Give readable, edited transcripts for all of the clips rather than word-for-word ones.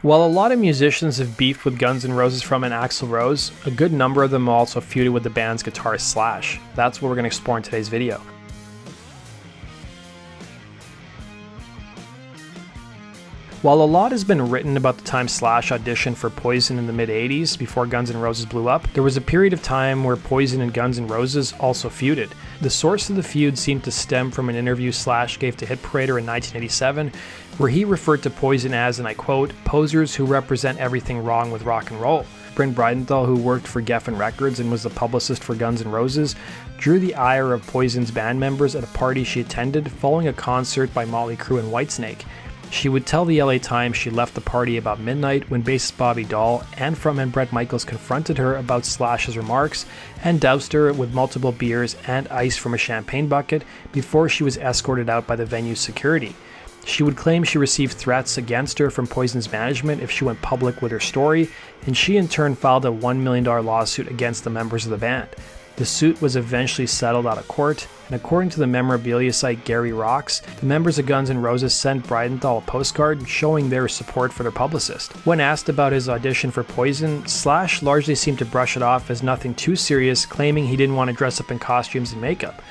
While a lot of musicians have beefed with Guns N' Roses from and Axl Rose, a good number of them also feuded with the band's guitarist Slash. That's what we're going to explore in today's video. While a lot has been written about the time Slash auditioned for Poison in the mid-80s before Guns N' Roses blew up, there was a period of time where Poison and Guns N' Roses also feuded. The source of the feud seemed to stem from an interview Slash gave to Hit Parader in 1987, where he referred to Poison as, and I quote, posers who represent everything wrong with rock and roll. Bryn Breidenthal, who worked for Geffen Records and was the publicist for Guns N' Roses, drew the ire of Poison's band members at a party she attended following a concert by Motley Crue and Whitesnake. She would tell the LA Times she left the party about midnight when bassist Bobby Dahl and frontman Bret Michaels confronted her about Slash's remarks and doused her with multiple beers and ice from a champagne bucket before she was escorted out by the venue's security. She would claim she received threats against her from Poison's management if she went public with her story, and she in turn filed a $1 million lawsuit against the members of the band. The suit was eventually settled out of court, and according to the memorabilia site Gary Rocks, the members of Guns N' Roses sent Breidenthal a postcard showing their support for their publicist. When asked about his audition for Poison, Slash largely seemed to brush it off as nothing too serious, claiming he didn't want to dress up in costumes and makeup.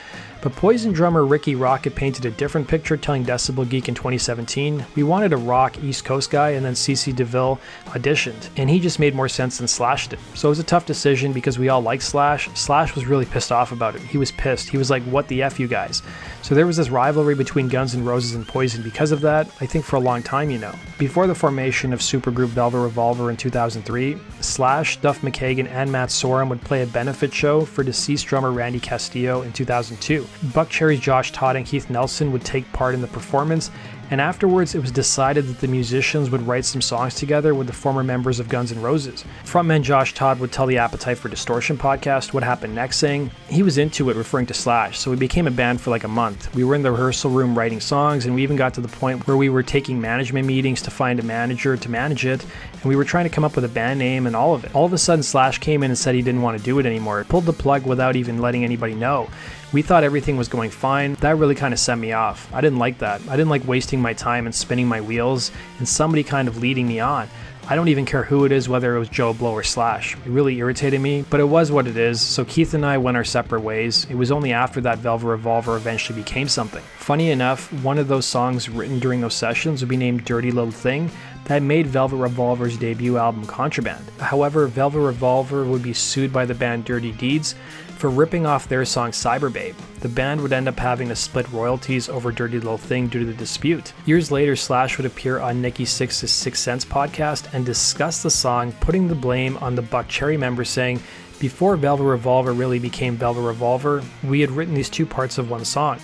But Poison drummer Ricky Rocket painted a different picture, telling Decibel Geek in 2017, "We wanted a rock East Coast guy," and then CC DeVille auditioned, and he just made more sense than Slash did. So it was a tough decision because we all liked Slash. Slash was really pissed off about it. He was pissed. He was like, "What the F, you guys?" So there was this rivalry between Guns N' Roses and Poison because of that, I think for a long time, you know. Before the formation of supergroup Velvet Revolver in 2003, Slash, Duff McKagan, and Matt Sorum would play a benefit show for deceased drummer Randy Castillo in 2002. Buckcherry's Josh Todd and Keith Nelson would take part in the performance, and afterwards it was decided that the musicians would write some songs together with the former members of Guns N' Roses. Frontman Josh Todd would tell the Appetite for Distortion podcast what happened next, saying he was into it, referring to Slash, so we became a band for like a month. We were in the rehearsal room writing songs, and we even got to the point where we were taking management meetings to find a manager to manage it, and we were trying to come up with a band name and all of it. All of a sudden Slash came in and said he didn't want to do it anymore. Pulled the plug without even letting anybody know. We thought everything was going fine. That really kind of set me off. I didn't like that. I didn't like wasting my time and spinning my wheels and somebody kind of leading me on. I don't even care who it is, whether it was Joe Blow or Slash. It really irritated me, but it was what it is, so Keith and I went our separate ways. It was only after that Velvet Revolver eventually became something. Funny enough, one of those songs written during those sessions would be named Dirty Little Thing. That made Velvet Revolver's debut album Contraband. However, Velvet Revolver would be sued by the band Dirty Deeds for ripping off their song Cyberbabe. The band would end up having to split royalties over Dirty Little Thing due to the dispute. Years later, Slash would appear on Nikki Sixx's Six Sense podcast and discuss the song, putting the blame on the Buckcherry members, saying, "Before Velvet Revolver really became Velvet Revolver, we had written these two parts of one song.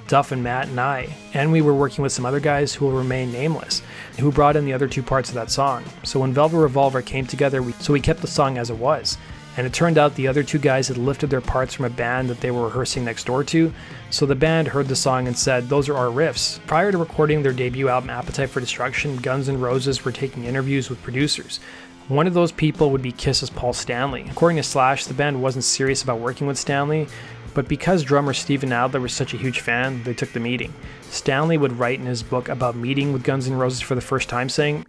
Duff and Matt and I, and we were working with some other guys who will remain nameless, who brought in the other two parts of that song. So when Velvet Revolver came together, we kept the song as it was. And it turned out the other two guys had lifted their parts from a band that they were rehearsing next door to, so the band heard the song and said, those are our riffs." Prior to recording their debut album Appetite for Destruction, Guns N' Roses were taking interviews with producers. One of those people would be Kiss's Paul Stanley. According to Slash, the band wasn't serious about working with Stanley, but because drummer Steven Adler was such a huge fan, they took the meeting. Stanley would write in his book about meeting with Guns N' Roses for the first time, saying,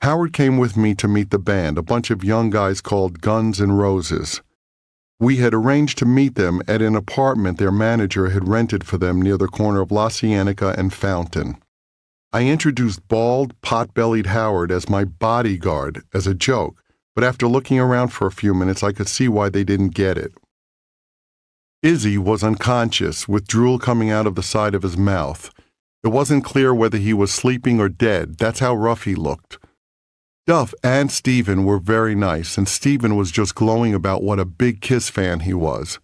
"Howard came with me to meet the band, a bunch of young guys called Guns N' Roses. We had arranged to meet them at an apartment their manager had rented for them near the corner of La Cienega and Fountain. I introduced bald, pot-bellied Howard as my bodyguard as a joke, but after looking around for a few minutes, I could see why they didn't get it. Izzy was unconscious, with drool coming out of the side of his mouth. It wasn't clear whether he was sleeping or dead. That's how rough he looked. Duff and Steven were very nice, and Steven was just glowing about what a big Kiss fan he was.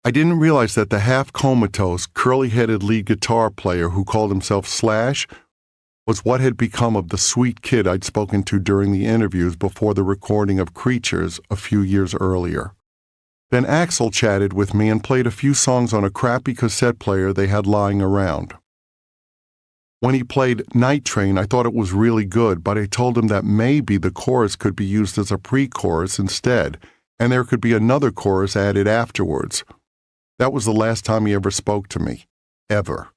I didn't realize that the half-comatose, curly-headed lead guitar player who called himself Slash was what had become of the sweet kid I'd spoken to during the interviews before the recording of Creatures a few years earlier. Then Axl chatted with me and played a few songs on a crappy cassette player they had lying around. When he played Night Train, I thought it was really good, but I told him that maybe the chorus could be used as a pre-chorus instead, and there could be another chorus added afterwards. That was the last time he ever spoke to me. Ever.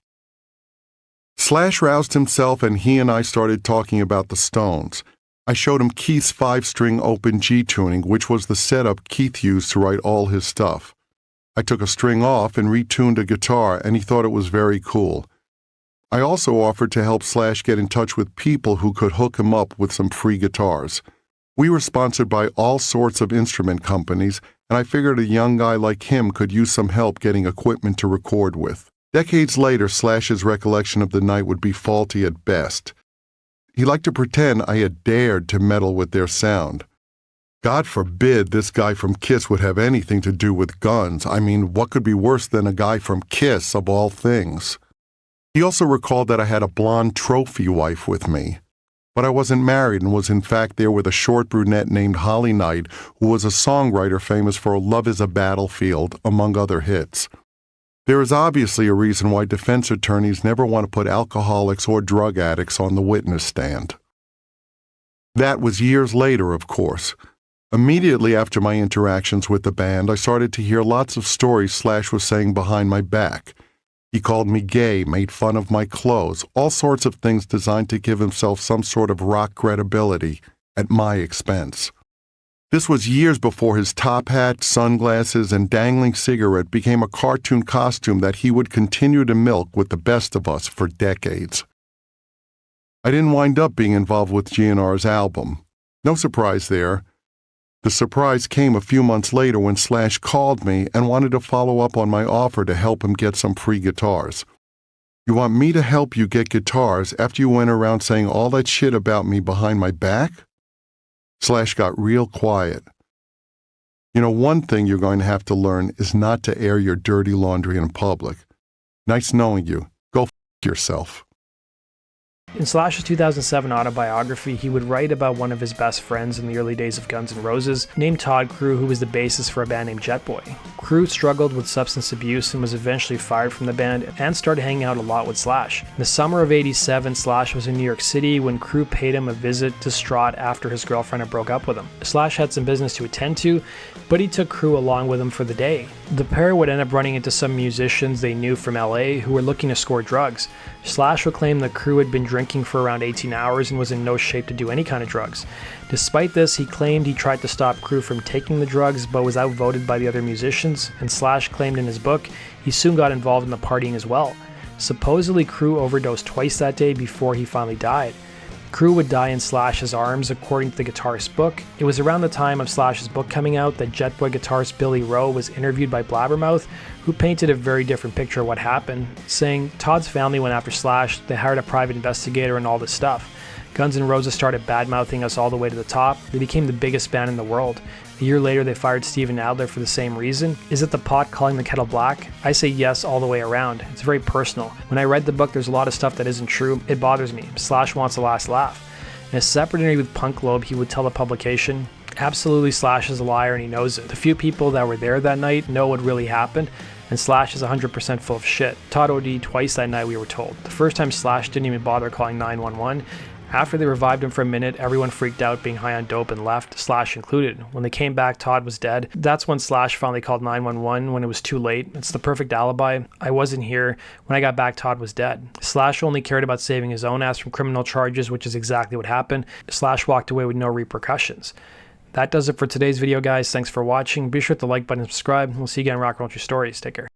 Slash roused himself and he and I started talking about the Stones. I showed him Keith's 5-string open G tuning, which was the setup Keith used to write all his stuff. I took a string off and retuned a guitar, and he thought it was very cool. I also offered to help Slash get in touch with people who could hook him up with some free guitars. We were sponsored by all sorts of instrument companies, and I figured a young guy like him could use some help getting equipment to record with. Decades later, Slash's recollection of the night would be faulty at best. He liked to pretend I had dared to meddle with their sound. God forbid this guy from Kiss would have anything to do with guns. I mean, what could be worse than a guy from Kiss, of all things? He also recalled that I had a blonde trophy wife with me. But I wasn't married and was in fact there with a short brunette named Holly Knight, who was a songwriter famous for Love is a Battlefield, among other hits. There is obviously a reason why defense attorneys never want to put alcoholics or drug addicts on the witness stand. That was years later, of course. Immediately after my interactions with the band, I started to hear lots of stories Slash was saying behind my back. He called me gay, made fun of my clothes, all sorts of things designed to give himself some sort of rock credibility at my expense. This was years before his top hat, sunglasses, and dangling cigarette became a cartoon costume that he would continue to milk with the best of us for decades. I didn't wind up being involved with GNR's album. No surprise there. The surprise came a few months later when Slash called me and wanted to follow up on my offer to help him get some free guitars. You want me to help you get guitars after you went around saying all that shit about me behind my back? Slash got real quiet. You know, one thing you're going to have to learn is not to air your dirty laundry in public. Nice knowing you. Go f*** yourself. In Slash's 2007 autobiography, he would write about one of his best friends in the early days of Guns N' Roses, named Todd Crew, who was the bassist for a band named Jet Boy. Crew struggled with substance abuse and was eventually fired from the band and started hanging out a lot with Slash. In the summer of '87, Slash was in New York City when Crew paid him a visit, distraught after his girlfriend had broke up with him. Slash had some business to attend to, but he took Crew along with him for the day. The pair would end up running into some musicians they knew from LA who were looking to score drugs. Slash would claim that Crew had been drinking for around 18 hours and was in no shape to do any kind of drugs. Despite this, he claimed he tried to stop Crew from taking the drugs but was outvoted by the other musicians, and Slash claimed in his book he soon got involved in the partying as well. Supposedly, Crew overdosed twice that day before he finally died. Crew would die in Slash's arms, according to the guitarist's book. It was around the time of Slash's book coming out that Jet Boy guitarist Billy Rowe was interviewed by Blabbermouth, who painted a very different picture of what happened, saying Todd's family went after Slash, they hired a private investigator and all this stuff. Guns N' Roses started bad-mouthing us all the way to the top. They became the biggest band in the world. A year later, they fired Steven Adler for the same reason. Is it the pot calling the kettle black? I say yes all the way around. It's very personal. When I read the book, there's a lot of stuff that isn't true. It bothers me. Slash wants a last laugh. In a separate interview with Punk Globe, he would tell the publication, absolutely Slash is a liar and he knows it. The few people that were there that night know what really happened, and Slash is 100% full of shit. Todd OD'd twice that night, we were told. The first time Slash didn't even bother calling 911. After they revived him for a minute, everyone freaked out being high on dope and left, Slash included. When they came back, Todd was dead. That's when Slash finally called 911 when it was too late. It's the perfect alibi. I wasn't here. When I got back, Todd was dead. Slash only cared about saving his own ass from criminal charges, which is exactly what happened. Slash walked away with no repercussions. That does it for today's video, guys. Thanks for watching. Be sure to like button and subscribe. We'll see you again in Rock and Roll Stories. Take care.